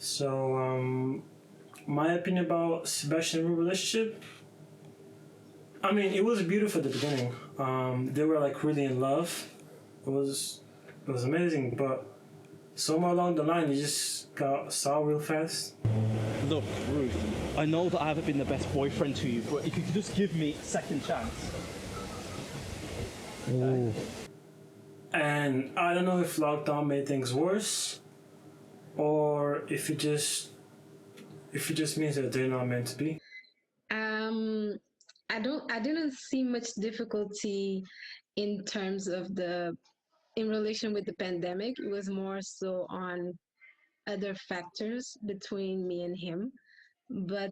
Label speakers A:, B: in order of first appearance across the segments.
A: So, my opinion about Sebastian and Rue relationship. I mean, it was beautiful at the beginning. They were like really in love. It was amazing, but somewhere along the line, it just got sour real fast.
B: Look, Ruth, I know that I haven't been the best boyfriend to you, but if you could just give me a second chance.
A: Ooh. And I don't know if lockdown made things worse, or if it just means that they're not meant to be.
C: I didn't see much difficulty in terms of in relation with the pandemic. It was more so on other factors between me and him. But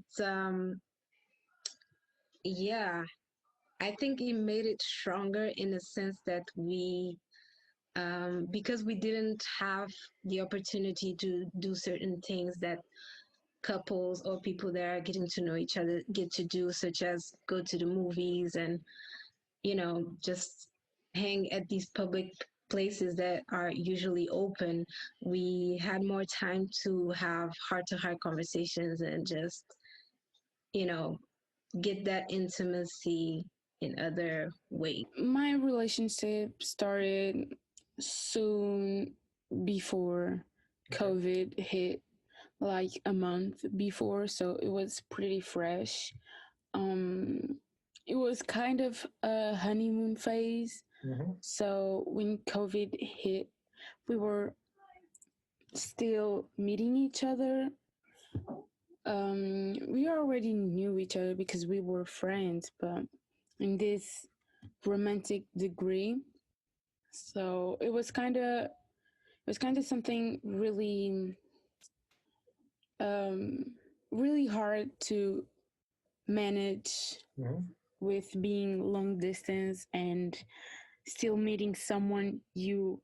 C: yeah, I think it made it stronger in the sense that because we didn't have the opportunity to do certain things that couples or people that are getting to know each other get to do, such as go to the movies and, just hang at these public places that are usually open. We had more time to have heart to heart conversations and just, you know, get that intimacy in other ways.
D: My relationship started soon before COVID hit, like a month before, so it was pretty fresh. It was kind of a honeymoon phase. So when COVID hit, we were still meeting each other. We already knew each other because we were friends, but in this romantic degree. So it was kind of something really really hard to manage with being long distance and still meeting someone you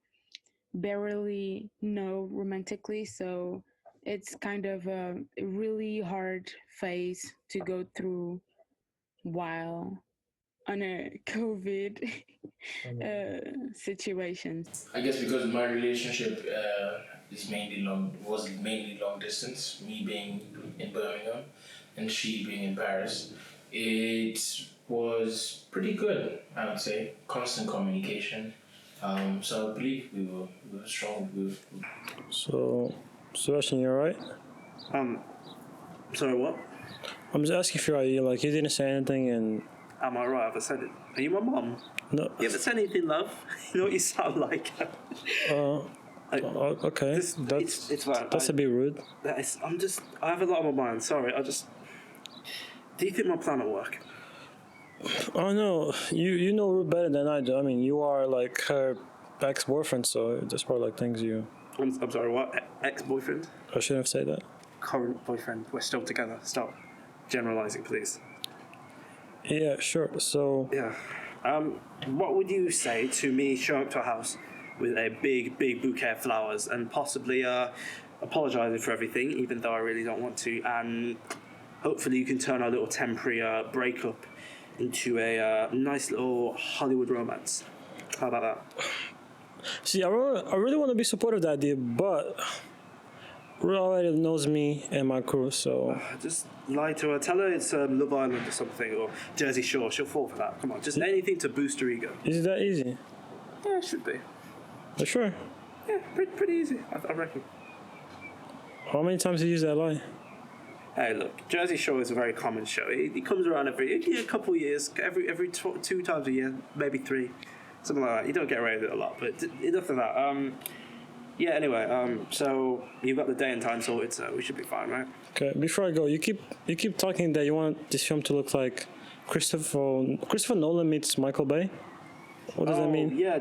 D: barely know romantically. So it's kind of a really hard phase to go through while on a COVID situation.
E: I guess because my relationship was mainly long distance, me being in Birmingham and she being in Paris. It was pretty good, I would say. Constant communication. So I believe we were strong.
A: So, Sebastian, you alright?
F: Sorry, what?
A: I'm just asking if you're alright. Like, you didn't say anything, and
F: Am I right? Have I said it? Are you my mum?
A: no.
F: You ever said anything, love? You know what you sound like.
A: Okay.
F: It's fine.
A: That's a bit rude.
F: I have a lot on my mind. Sorry, do you think my plan will work?
A: Oh no, you know Ruth better than I do. I mean, you are like her ex-boyfriend, so that's probably like things you.
F: I'm sorry, what? Ex-boyfriend?
A: I shouldn't have said that.
F: Current boyfriend. We're still together. Stop generalizing, please.
A: Yeah, sure. So.
F: Yeah. What would you say to me showing up to a house with a big bouquet of flowers and possibly apologising for everything, even though I really don't want to, and hopefully you can turn our little temporary breakup into a nice little Hollywood romance. How about that?
A: See, I really want to be supportive of that idea, but Ruth already knows me and my crew, so.
F: Just lie to her. Tell her it's Love Island or something, or Jersey Shore. She'll fall for that. Come on, just anything to boost her ego.
A: Is it that easy?
F: Yeah, it should be.
A: Sure.
F: Yeah, pretty easy, I reckon.
A: How many times have you used that lie?
F: Hey, look, Jersey Shore is a very common show. It comes around every couple of years, every 2 times a year, maybe 3, something like that. You don't get away with it a lot, but enough of that. Yeah, anyway, so you've got the day and time sorted, so we should be fine, right?
A: Okay, before I go, you keep talking that you want this film to look like Christopher Nolan meets Michael Bay. What does that mean?
F: Yeah,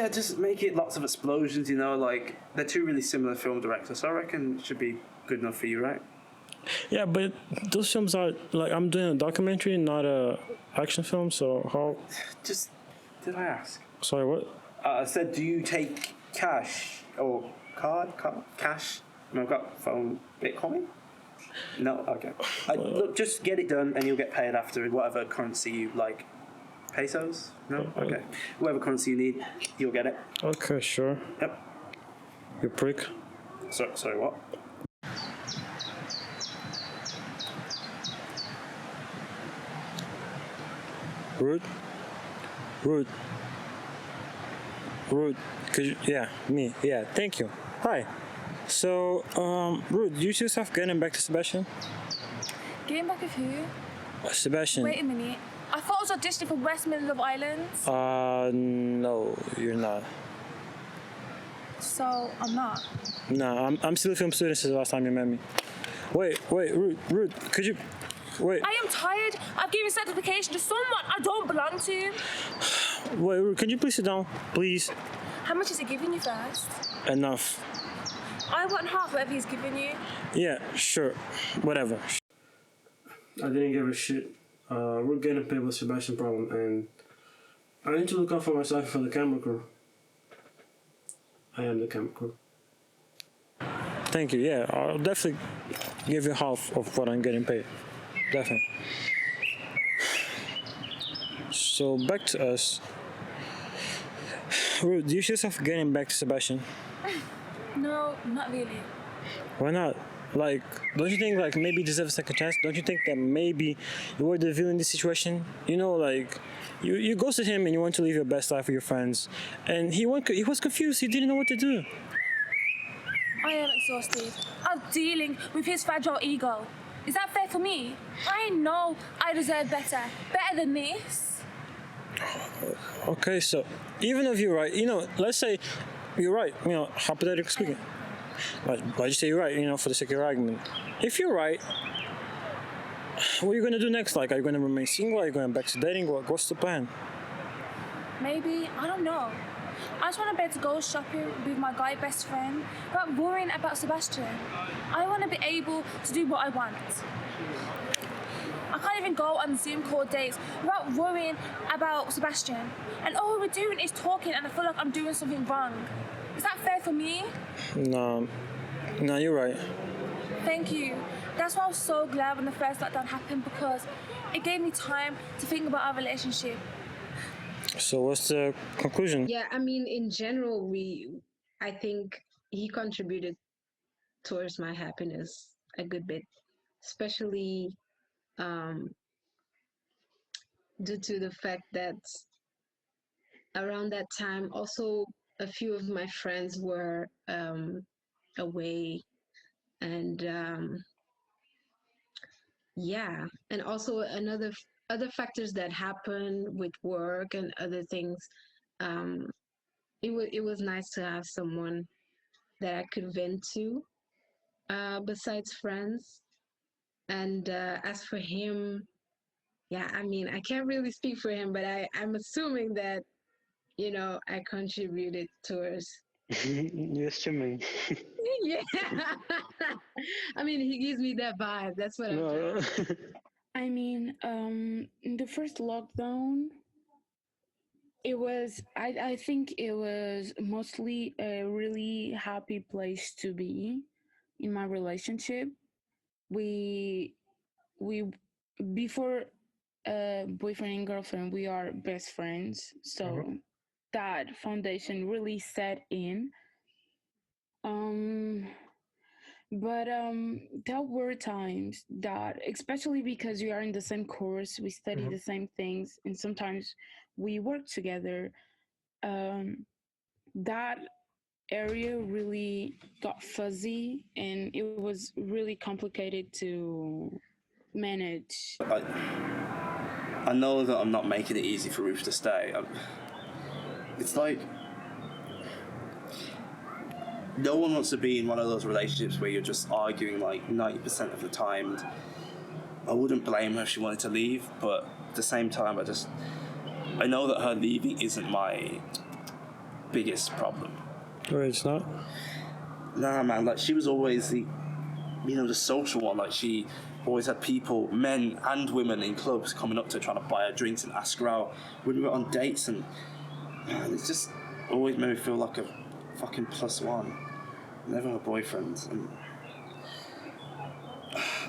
F: just make it lots of explosions, like, they're 2 really similar film directors, so I reckon it should be good enough for you, right?
A: Yeah, but those films are, like, I'm doing a documentary, not a action film, so how...
F: Did I ask?
A: Sorry, what?
F: I said, do you take cash or cash? And I've got phone, Bitcoin? No? Okay. Look, just get it done and you'll get paid after in whatever currency you like. Pesos? No? Okay. Whatever currency you need, you'll get it.
A: Okay, sure.
F: Yep.
A: You prick.
F: Sorry, what?
A: Rude? Rude. Rude. Could you, yeah, me. Yeah, thank you. Hi. So, Rude, do you see yourself getting back to Sebastian?
G: Getting back with who?
A: Sebastian.
G: Wait a minute. I thought I was auditioning for West Midland Islands.
A: No, you're not.
G: So I'm not.
A: No, I'm still a film student since the last time you met me. Wait, Rude, could you, wait,
G: I am tired. I've given certification to someone I don't belong to.
A: wait, Rude, can you please sit down, please?
G: How much is he giving you first?
A: Enough.
G: I want half whatever he's giving you.
A: Yeah, sure, whatever. I didn't give a shit. We're getting paid with Sebastian problem, and I need to look out for myself and for the camera crew. I am the camera crew. Thank you. Yeah, I'll definitely give you half of what I'm getting paid. Definitely. So back to us. Ruth, do you see yourself getting back to Sebastian?
G: No, not really.
A: Why not? Like, don't you think like maybe you deserve a second chance? Don't you think that maybe you were the villain in this situation? You know, like you ghosted him and you want to live your best life with your friends, and he was confused. He didn't know what to do.
G: I am exhausted. I'm dealing with his fragile ego. Is that fair for me? I know I deserve better. Better than this.
A: Okay, so even if you're right, you know, let's say you're right. You know, hypothetically speaking. Why'd you say you're right, you know, for the sake of your argument? If you're right, what are you going to do next? Like, are you going to remain single? Are you going back to dating? What's the plan?
G: Maybe, I don't know. I just want to be able to go shopping with my guy best friend without worrying about Sebastian. I want to be able to do what I want. I can't even go on Zoom call dates without worrying about Sebastian. And all we're doing is talking and I feel like I'm doing something wrong. Is that fair for me?
A: No, you're right.
G: Thank you. That's why I was so glad when the first lockdown happened because it gave me time to think about our relationship.
A: So what's the conclusion?
C: Yeah, I mean, in general, I think he contributed towards my happiness a good bit, especially due to the fact that around that time, also a few of my friends were away, and yeah, and also other factors that happen with work and other things. It was nice to have someone that I could vent to, besides friends. And as for him, yeah, I mean, I can't really speak for him, but I'm assuming that, you know, I contributed towards.
F: Yes, Jimmy.
C: Yeah. I mean, he gives me that vibe. That's what I'm trying.
D: I mean, in the first lockdown, I think it was mostly a really happy place to be in my relationship. We before boyfriend and girlfriend, we are best friends. So that foundation really set in. But there were times that, especially because we are in the same course, we study the same things, and sometimes we work together. That area really got fuzzy, and it was really complicated to manage.
F: I know that I'm not making it easy for Ruth to stay. It's like no one wants to be in one of those relationships where you're just arguing like 90% of the time. And I wouldn't blame her if she wanted to leave, but at the same time, I know that her leaving isn't my biggest problem.
A: Wait, it's not?
F: Nah, man, like she was always the social one. Like she always had people, men and women in clubs coming up to her trying to buy her drinks and ask her out when we were on dates, and man, it's just always made me feel like a fucking plus one. Never a boyfriend. And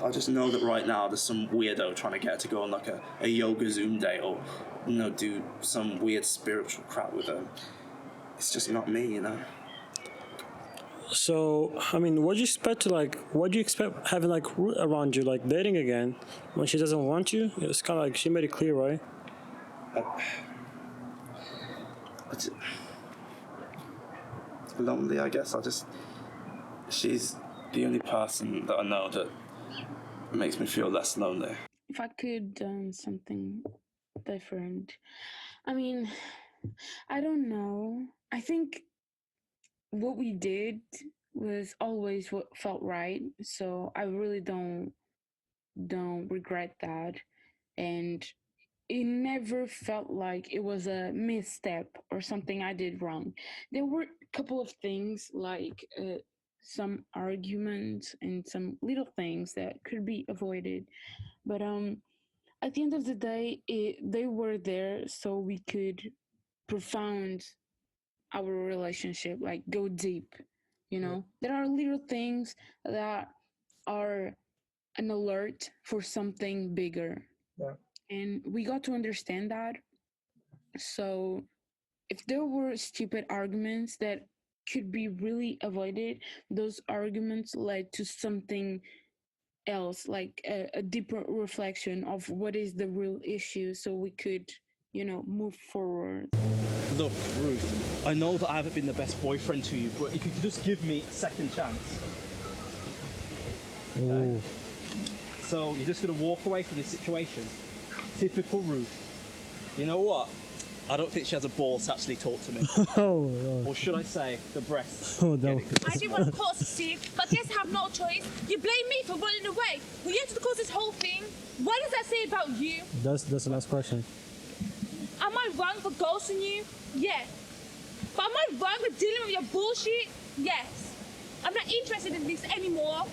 F: I just know that right now there's some weirdo trying to get her to go on like a yoga Zoom date or, you know, do some weird spiritual crap with her. It's just not me, you know.
A: So, I mean, what do you expect having like Ruth around you, like dating again, when she doesn't want you? It's kind of like she made it clear, right?
F: It's lonely, I guess. She's the only person that I know that makes me feel less lonely.
D: If I could done something different, I mean, I don't know. I think what we did was always what felt right, so I really don't regret that. And it never felt like it was a misstep or something I did wrong. There were a couple of things like some arguments and some little things that could be avoided, but at the end of the day, they were there so we could profound our relationship, like go deep. You know, there are little things that are an alert for something bigger.
A: Yeah.
D: And we got to understand that. So if there were stupid arguments that could be really avoided, those arguments led to something else, like a deeper reflection of what is the real issue, so we could, move forward.
B: Look, Ruth, I know that I haven't been the best boyfriend to you, but if you could just give me a second chance. Okay? So you're just going to walk away from this situation? Typical Ruth. You know what? I don't think she has a balls to actually talk to me. Or should I say, the breasts.
A: Oh, no.
G: I didn't want to cause a scene, but I guess I have no choice. You blame me for running away. Well, you had to cause this whole thing. What does that say about you?
A: That's the last question.
G: Am I wrong for ghosting you? Yes. But am I wrong for dealing with your bullshit? Yes. I'm not interested in this anymore.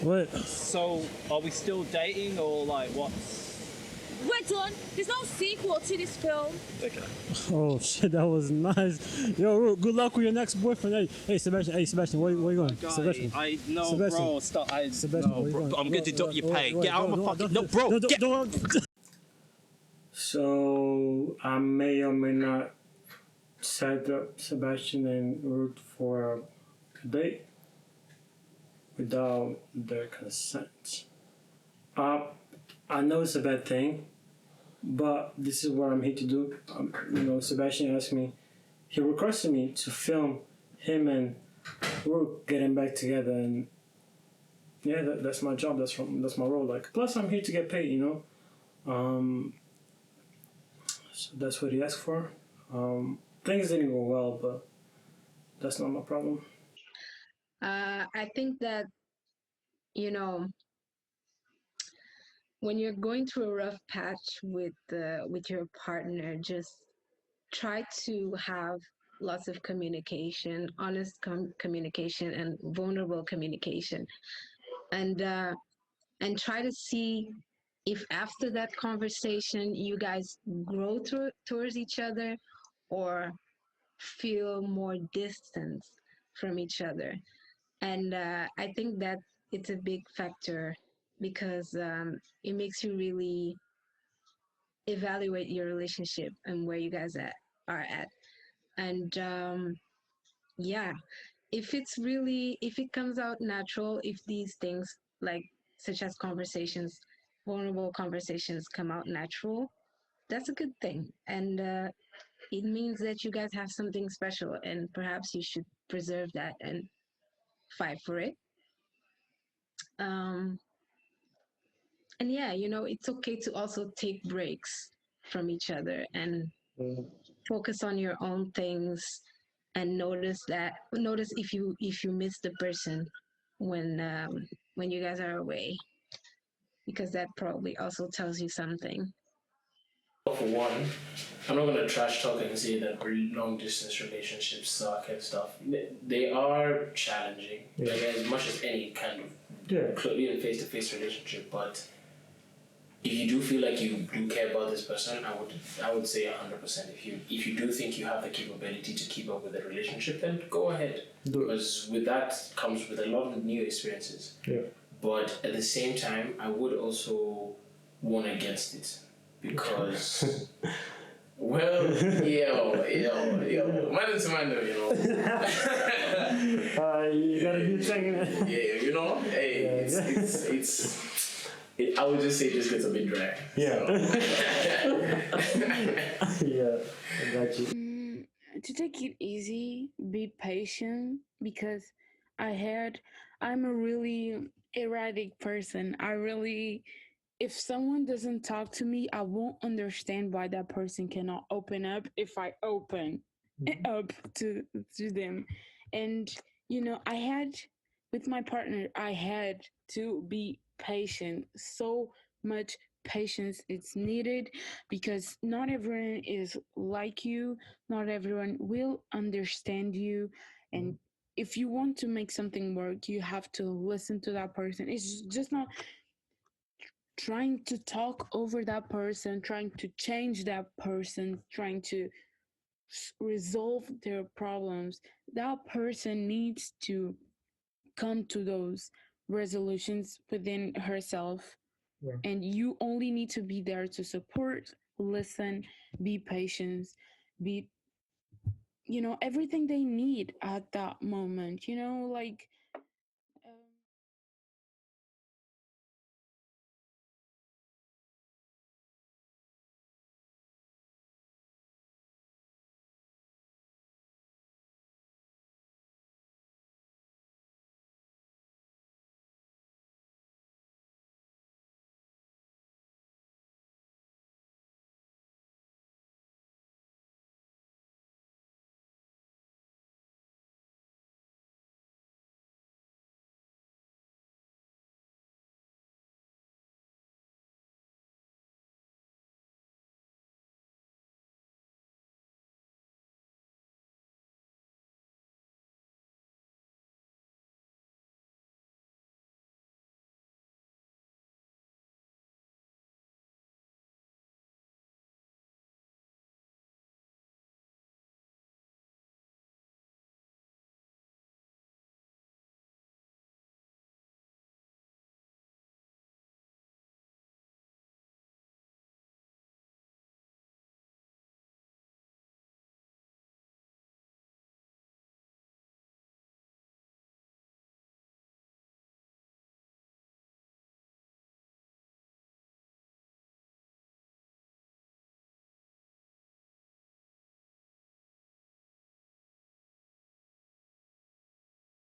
A: What?
B: So, are we still dating or like what's...
G: We're done. There's no sequel to this film.
B: Okay.
A: Oh shit, that was nice. Yo, Ru, good luck with your next boyfriend. Hey, Sebastian, where you going?
B: Guy,
A: Sebastian.
B: I know,
A: Sebastian.
B: bro. Stop.
A: Sebastian,
B: No,
A: where you
B: bro.
A: going?
B: I'm going to dock your pay.
A: Wait,
B: Get out of my fucking... No, bro. Get...
A: Don't. So I may or may not set up Sebastian and Ruth for a date without their consent. I know it's a bad thing, but this is what I'm here to do. Sebastian asked me, he requested me to film him and Ruth getting back together, and yeah, that's my job. That's my role. Like, plus I'm here to get paid. So that's what he asked for. Things didn't go well, but that's not my problem.
C: I think that, when you're going through a rough patch with your partner, just try to have lots of communication, honest communication, and vulnerable communication, and try to see if after that conversation you guys grow towards each other or feel more distance from each other. And I think that it's a big factor because it makes you really evaluate your relationship and where you guys are at. And yeah, if it comes out natural, if these things like such as conversations, vulnerable conversations come out natural, that's a good thing. And it means that you guys have something special, and perhaps you should preserve that and fight for it. Um, and yeah, it's okay to also take breaks from each other and focus on your own things, and notice if you miss the person when you guys are away, because that probably also tells you something.
E: For one, I'm not gonna trash talk and say that long distance relationships suck and stuff. They are challenging, like as much as any kind of even face to face relationship. But if you do feel like you do care about this person, I would say 100%. If you do think you have the capability to keep up with the relationship, then go ahead. Because with that comes with a lot of new experiences.
A: Yeah.
E: But at the same time, I would also warn against it, because Well, yo. Man is man, though, you know.
A: You gotta be saying it.
E: Yeah, you know. Hey, I would just say it just gets a bit dry.
A: Yeah.
E: So.
A: Yeah, I got you.
D: To take it easy, be patient, because I'm a really erratic person. If someone doesn't talk to me, I won't understand why that person cannot open up if I open up to them. And with my partner, I had to be patient. So much patience it's needed, because not everyone is like you, not everyone will understand you. And if you want to make something work, you have to listen to that person. It's just not trying to talk over that person, trying to change that person, trying to resolve their problems. That person needs to come to those resolutions within herself.
A: Yeah.
D: And you only need to be there to support, listen, be patient, be everything they need at that moment. Like